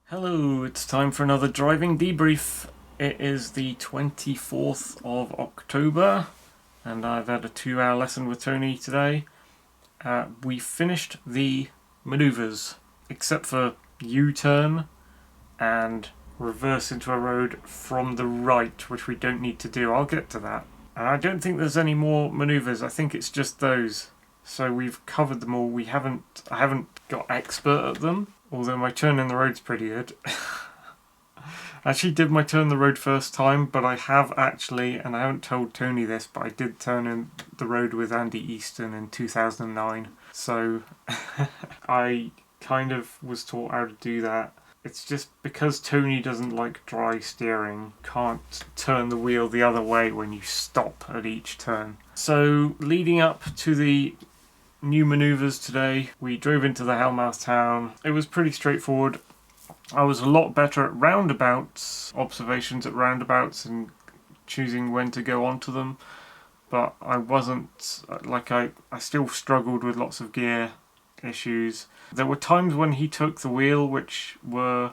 Hello, it's time for another driving debrief. It is the 24th of October, and I've had a 2-hour lesson with Tony today. We finished the manoeuvres, except for U-turn and reverse into a road from the right, which we don't need to do. I'll get to that. And I don't think there's any more manoeuvres. I think it's just those. So we've covered them all. I haven't got expert at them, although my turn in the road's pretty good. I actually did my turn in the road first time, but I have actually, and I haven't told Tony this, but I did turn in the road with Andy Easton in 2009. So I kind of was taught how to do that. It's just because Tony doesn't like dry steering, can't turn the wheel the other way when you stop at each turn. So leading up to the new manoeuvres today, we drove into the Hellmouth town. It was pretty straightforward. I was a lot better at roundabouts, observations at roundabouts and choosing when to go onto them, but I wasn't, I still struggled with lots of gear issues. There were times when he took the wheel which were,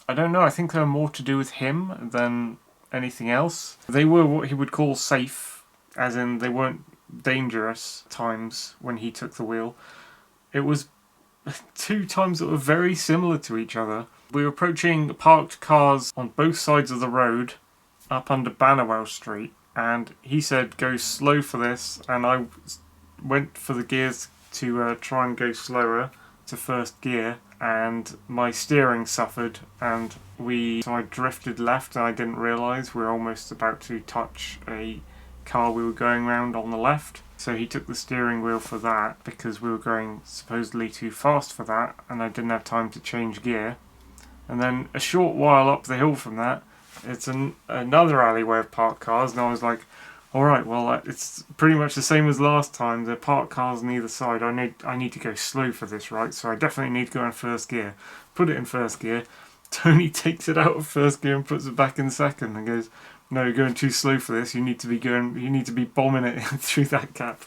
I don't know, I think they were more to do with him than anything else. They were what he would call safe, as in they weren't dangerous times when he took the wheel. It was two times that were very similar to each other. We were approaching parked cars on both sides of the road up under Bannerwell Street, and he said go slow for this, and I went for the gears to try and go slower to first gear, and my steering suffered, and so I drifted left and I didn't realise we were almost about to touch a car we were going round on the left. So he took the steering wheel for that because we were going supposedly too fast for that, and I didn't have time to change gear. And then a short while up the hill from that, it's another alleyway of parked cars, and I was like, alright, well it's pretty much the same as last time. There are parked cars on either side. I need to go slow for this, right? So I definitely need to go in first gear. Put it in first gear. Tony takes it out of first gear and puts it back in second and goes, no, you're going too slow for this. You need to be bombing it through that gap.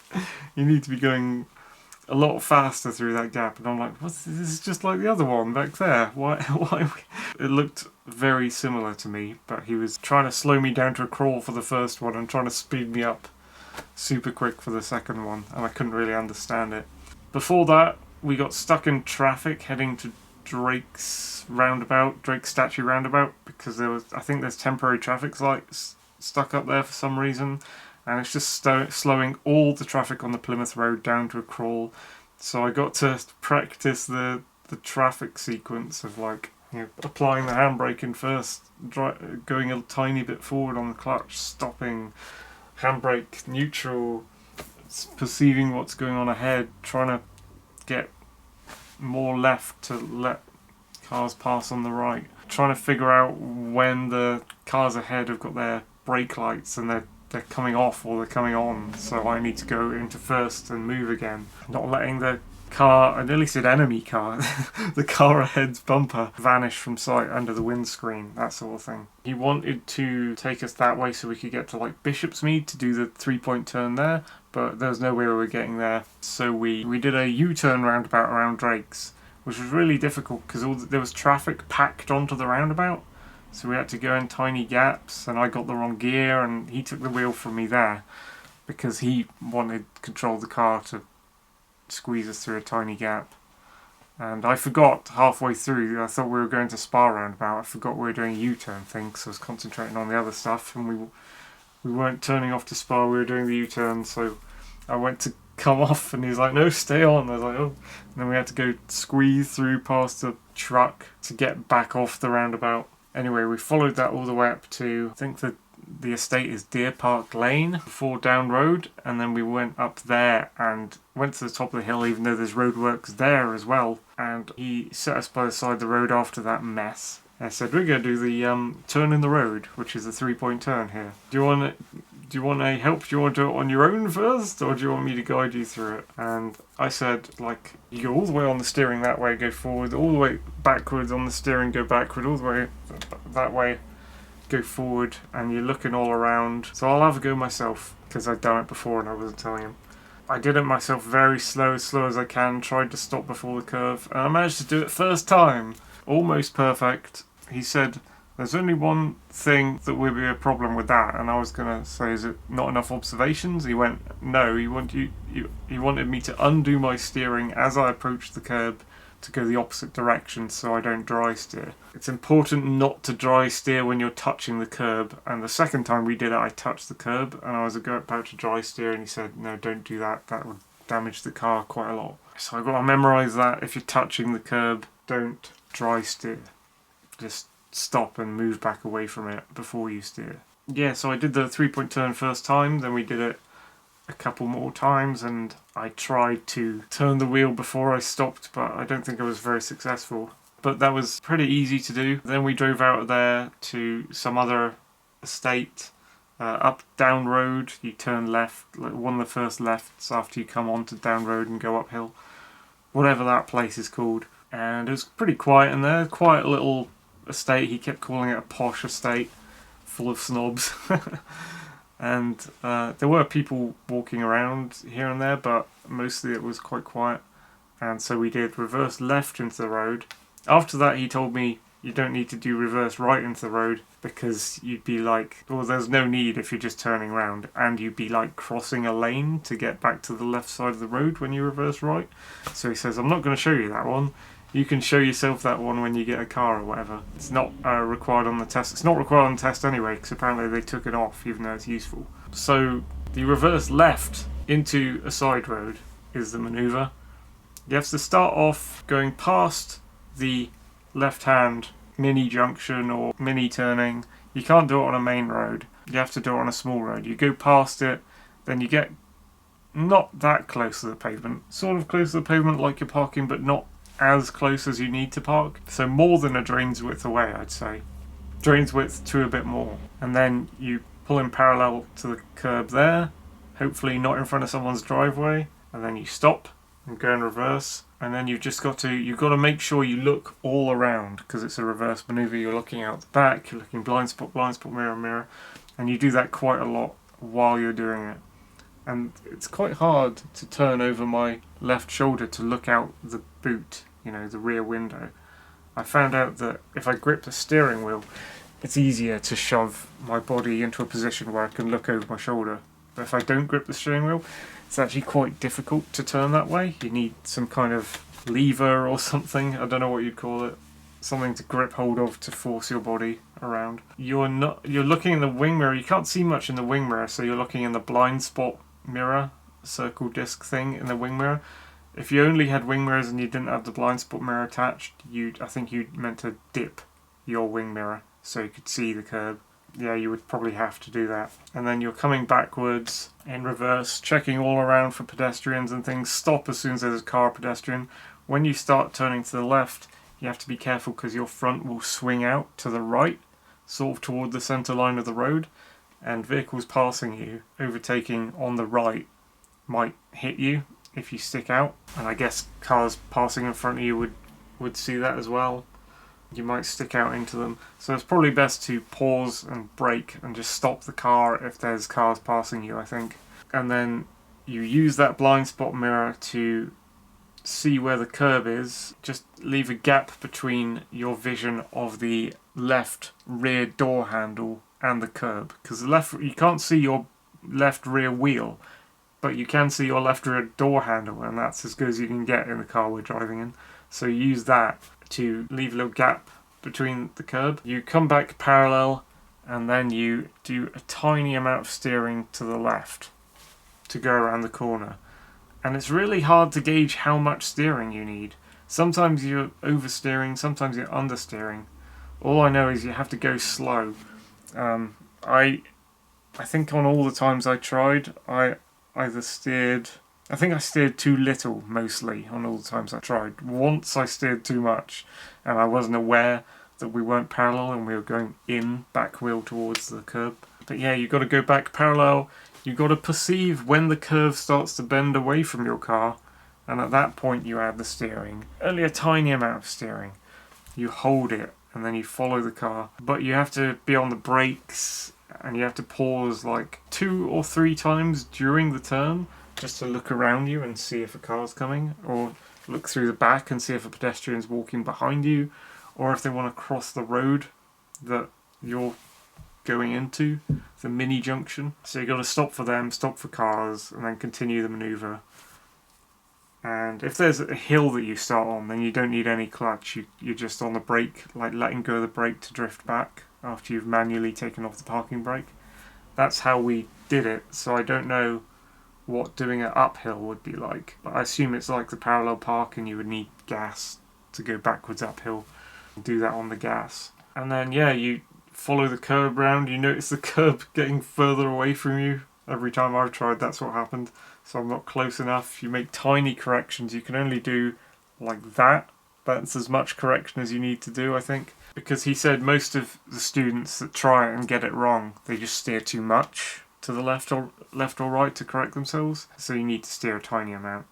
You need to be going a lot faster through that gap. And I'm like, this is just like the other one back there. Why? It looked very similar to me, but he was trying to slow me down to a crawl for the first one and trying to speed me up super quick for the second one, and I couldn't really understand it. Before that, we got stuck in traffic heading to Drake's statue roundabout, because I think there's temporary traffic lights stuck up there for some reason, and it's just slowing all the traffic on the Plymouth Road down to a crawl. So I got to practice the traffic sequence of applying the handbrake in first, going a tiny bit forward on the clutch, stopping, handbrake, neutral, perceiving what's going on ahead, trying to get more left to let cars pass on the right, trying to figure out when the cars ahead have got their brake lights and they're coming off or they're coming on, so I need to go into first and move again, not letting the car, I nearly said enemy car, the car ahead's bumper vanish from sight under the windscreen, that sort of thing. He wanted to take us that way so we could get to Bishopsmead to do the 3-point turn there, but there was no way we were getting there. So we did a U-turn roundabout around Drake's, which was really difficult because there was traffic packed onto the roundabout. So we had to go in tiny gaps, and I got the wrong gear, and he took the wheel from me there because he wanted to control the car to squeeze us through a tiny gap. And I forgot halfway through, I thought we were going to Spa roundabout, I forgot we were doing a U-turn thing, because I was concentrating on the other stuff, and we weren't turning off to Spa, we were doing the U-turn, so I went to come off, and he was like, no, stay on. I was like, oh. And then we had to go squeeze through past the truck to get back off the roundabout. Anyway, we followed that all the way up to, I think the estate is Deer Park Lane, before Down Road, and then we went up there and went to the top of the hill, even though there's roadworks there as well. And he set us by the side of the road after that mess. I said, we're going to do the turn in the road, which is a 3-point turn here. Do you want any help? Do you want to do it on your own first, or do you want me to guide you through it? And I said, you go all the way on the steering that way, go forward, all the way backwards on the steering, go backward, all the way that way, go forward, and you're looking all around. So I'll have a go myself, because I'd done it before and I wasn't telling him. I did it myself very slow as I can, tried to stop before the curve, and I managed to do it first time. almost perfect. He said there's only one thing that would be a problem with that, and I was gonna say, is it not enough observations? He went, no, he wanted me to undo my steering as I approached the curb to go the opposite direction so I don't dry steer. It's important not to dry steer when you're touching the curb, and the second time we did it I touched the curb and I was about to dry steer and he said, no, don't do that, that would damage the car quite a lot. So I've got to memorise that. If you're touching the curb, don't dry steer. Just stop and move back away from it before you steer. Yeah, so I did the 3-point turn first time, then we did it a couple more times, and I tried to turn the wheel before I stopped, but I don't think I was very successful. But that was pretty easy to do. Then we drove out of there to some other estate, up down road. You turn left, like one of the first lefts after you come onto down road and go uphill, whatever that place is called. And it was pretty quiet in there, quiet little estate. He kept calling it a posh estate full of snobs. And there were people walking around here and there, but mostly it was quite quiet. And so we did reverse left into the road. After that he told me you don't need to do reverse right into the road because you'd be like, well, there's no need if you're just turning around, and you'd be like crossing a lane to get back to the left side of the road when you reverse right. So he says, I'm not going to show you that one. You can show yourself that one when you get a car or whatever. It's not required on the test. It's not required on the test anyway, because apparently they took it off, even though it's useful. So the reverse left into a side road is the manoeuvre. You have to start off going past the left-hand mini junction or mini turning. You can't do it on a main road. You have to do it on a small road. You go past it, then you get not that close to the pavement. Sort of close to the pavement like you're parking, but not as close as you need to park. So more than a drain's width away, I'd say. Drain's width to a bit more. And then you pull in parallel to the curb there, hopefully not in front of someone's driveway, and then you stop and go in reverse. And then you've got to make sure you look all around, because it's a reverse manoeuvre. You're looking out the back, you're looking blind spot, mirror, mirror, and you do that quite a lot while you're doing it. And it's quite hard to turn over my left shoulder to look out the boot, the rear window. I found out that if I grip the steering wheel, it's easier to shove my body into a position where I can look over my shoulder. But if I don't grip the steering wheel, it's actually quite difficult to turn that way. You need some kind of lever or something, I don't know what you'd call it, something to grip hold of to force your body around. You're looking in the wing mirror. You can't see much in the wing mirror, so you're looking in the blind spot mirror, circle disc thing in the wing mirror. If you only had wing mirrors and you didn't have the blind spot mirror attached, I think you'd meant to dip your wing mirror so you could see the curb. Yeah, you would probably have to do that. And then you're coming backwards in reverse, checking all around for pedestrians and things. Stop as soon as there's a car or pedestrian. When you start turning to the left, you have to be careful because your front will swing out to the right, sort of toward the centre line of the road, and vehicles passing you, overtaking on the right, might hit you if you stick out. And I guess cars passing in front of you would see that as well. You might stick out into them. So it's probably best to pause and brake and just stop the car if there's cars passing you, I think. And then you use that blind spot mirror to see where the curb is. Just leave a gap between your vision of the left rear door handle and the curb, because you can't see your left rear wheel, but you can see your left rear door handle, and that's as good as you can get in the car we're driving in. So you use that to leave a little gap between the curb. You come back parallel, and then you do a tiny amount of steering to the left to go around the corner. And it's really hard to gauge how much steering you need. Sometimes you're oversteering, sometimes you're understeering. All I know is you have to go slow. I think on all the times I tried, I think I steered too little, mostly, on all the times I tried. Once I steered too much, and I wasn't aware that we weren't parallel and we were going in back wheel towards the curb. But yeah, you've got to go back parallel. You've got to perceive when the curve starts to bend away from your car, and at that point you add the steering. Only a tiny amount of steering. You hold it, and then you follow the car. But you have to be on the brakes, and you have to pause like 2 or 3 times during the turn, just to look around you and see if a car's coming, or look through the back and see if a pedestrian's walking behind you, or if they want to cross the road that you're going into, the mini junction. So you've got to stop for them, stop for cars, and then continue the manoeuvre. And if there's a hill that you start on, then you don't need any clutch. You're just on the brake, like letting go of the brake to drift back after you've manually taken off the parking brake. That's how we did it, so I don't know what doing it uphill would be like. But I assume it's like the parallel park and you would need gas to go backwards uphill. Do that on the gas. And then, yeah, you follow the curb round. You notice the curb getting further away from you. Every time I've tried, that's what happened. So I'm not close enough. You make tiny corrections. You can only do like that. That's as much correction as you need to do, I think. Because he said most of the students that try it and get it wrong, they just steer too much to the left or right to correct themselves. So you need to steer a tiny amount.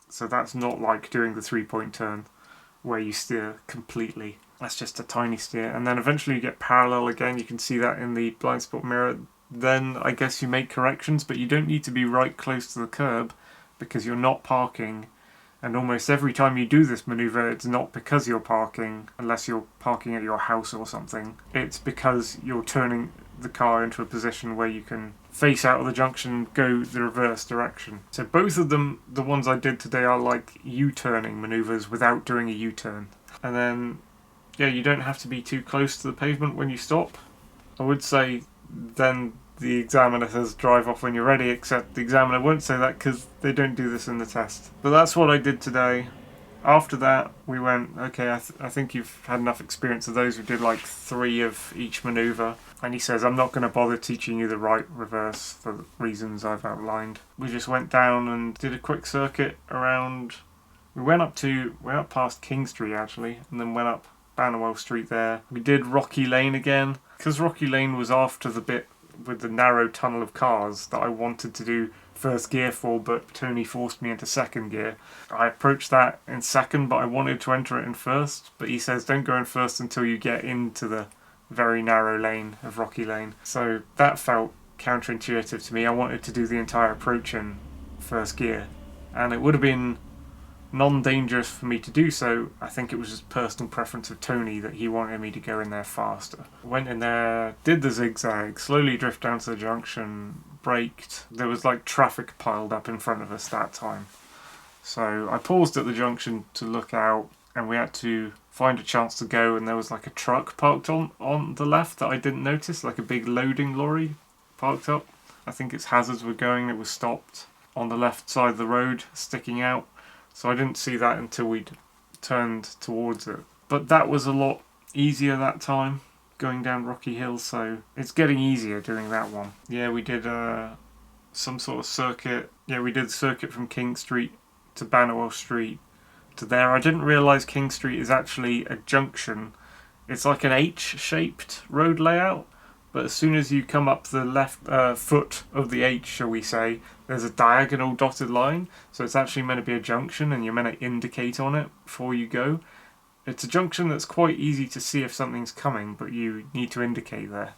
So that's not like doing the 3-point turn where you steer completely. That's just a tiny steer. And then eventually you get parallel again. You can see that in the blind spot mirror. Then I guess you make corrections, but you don't need to be right close to the curb because you're not parking. And almost every time you do this manoeuvre, it's not because you're parking, unless you're parking at your house or something. It's because you're turning the car into a position where you can face out of the junction and go the reverse direction. So both of them, the ones I did today, are like U-turning manoeuvres without doing a U-turn. And then, yeah, you don't have to be too close to the pavement when you stop. I would say then the examiner says drive off when you're ready, except the examiner won't say that because they don't do this in the test. But that's what I did today. After that, we went, okay, I think you've had enough experience of those. We did like 3 of each manoeuvre. And he says, I'm not going to bother teaching you the right reverse for the reasons I've outlined. We just went down and did a quick circuit around. We went up past King Street actually, and then went up Bannerwell Street there. We did Rocky Lane again, because Rocky Lane was after the bit with the narrow tunnel of cars that I wanted to do first gear for, but Tony forced me into second gear. I approached that in second, but I wanted to enter it in first, but he says don't go in first until you get into the very narrow lane of Rocky Lane. So that felt counterintuitive to me. I wanted to do the entire approach in first gear, and it would have been non-dangerous for me to do so. I think it was just personal preference of Tony that he wanted me to go in there faster. Went in there, did the zigzag, slowly drift down to the junction, braked. There was like traffic piled up in front of us that time. So I paused at the junction to look out, and we had to find a chance to go, and there was like a truck parked on the left that I didn't notice, like a big loading lorry parked up. I think its hazards were going. It was stopped on the left side of the road, sticking out. So I didn't see that until we'd turned towards it. But that was a lot easier that time, going down Rocky Hill, so it's getting easier doing that one. Yeah, we did some sort of circuit. Yeah, we did circuit from King Street to Bannerwell Street to there. I didn't realise King Street is actually a junction. It's like an H-shaped road layout, but as soon as you come up the left foot of the H, shall we say, there's a diagonal dotted line, so it's actually meant to be a junction and you're meant to indicate on it before you go. It's a junction that's quite easy to see if something's coming, but you need to indicate there.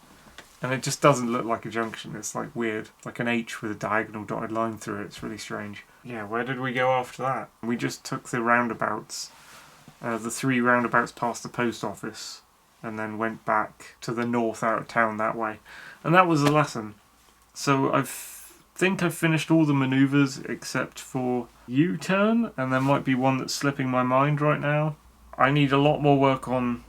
And it just doesn't look like a junction. It's like weird, like an H with a diagonal dotted line through it. It's really strange. Yeah, where did we go after that? We just took the roundabouts, the 3 roundabouts past the post office, and then went back to the north out of town that way. And that was the lesson. So I think I've finished all the manoeuvres except for U-turn, and there might be one that's slipping my mind right now. I need a lot more work on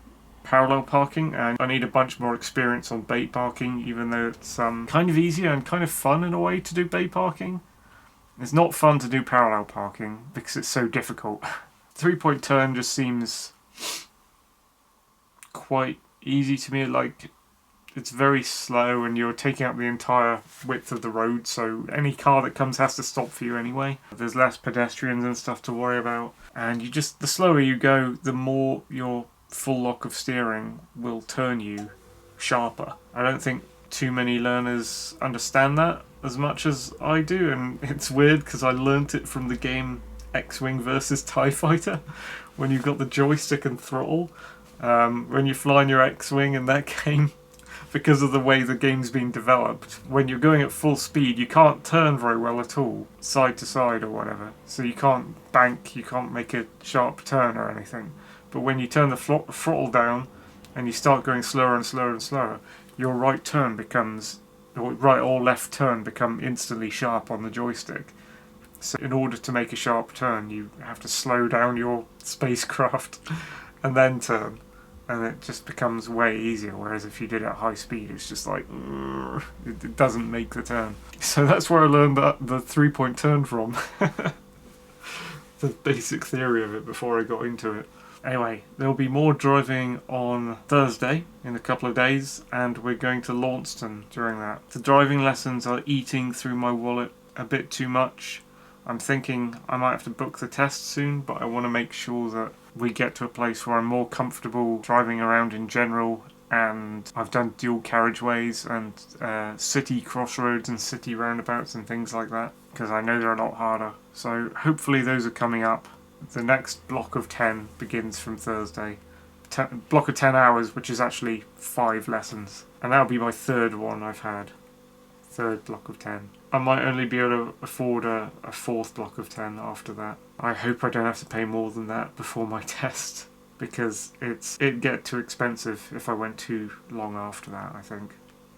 parallel parking, and I need a bunch more experience on bait parking, even though it's kind of easier and kind of fun in a way to do bait parking. It's not fun to do parallel parking because it's so difficult. 3-point turn just seems quite easy to me. Like, it's very slow and you're taking up the entire width of the road, so any car that comes has to stop for you anyway. There's less pedestrians and stuff to worry about, and the slower you go, the more your full lock of steering will turn you sharper. I don't think too many learners understand that as much as I do, and it's weird because I learnt it from the game X-Wing versus TIE Fighter, when you've got the joystick and throttle. When you're flying your X-Wing in that game, because of the way the game's been developed, when you're going at full speed, you can't turn very well at all, side to side or whatever. So you can't bank, you can't make a sharp turn or anything. But but when you turn the throttle down and you start going slower and slower and slower, your right turn becomes, or right or left turn become instantly sharp on the joystick. So in order to make a sharp turn, you have to slow down your spacecraft and then turn, and it just becomes way easier. Whereas if you did it at high speed, it's just like it doesn't make the turn. So that's where I learned the 3-point turn from. The basic theory of it before I got into it. Anyway, there'll be more driving on Thursday in a couple of days, and we're going to Launceston during that. The driving lessons are eating through my wallet a bit too much. I'm thinking I might have to book the test soon, but I want to make sure that we get to a place where I'm more comfortable driving around in general, and I've done dual carriageways and city crossroads and city roundabouts and things like that, because I know they're a lot harder. So hopefully those are coming up. The next block of 10 begins from Thursday. Block of 10 hours, which is actually 5 lessons. And that'll be my third one I've had. Third block of 10. I might only be able to afford a fourth block of 10 after that. I hope I don't have to pay more than that before my test, because it'd get too expensive if I went too long after that, I think.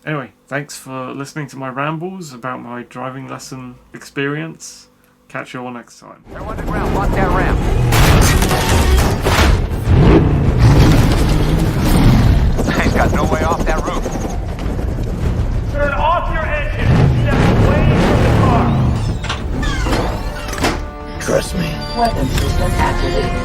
Anyway, thanks for listening to my rambles about my driving lesson experience. Catch you all next time. They're underground, block that ramp. They've got no way off that roof. Turn off your engine. Step away from the car. Trust me. Weapon system activated.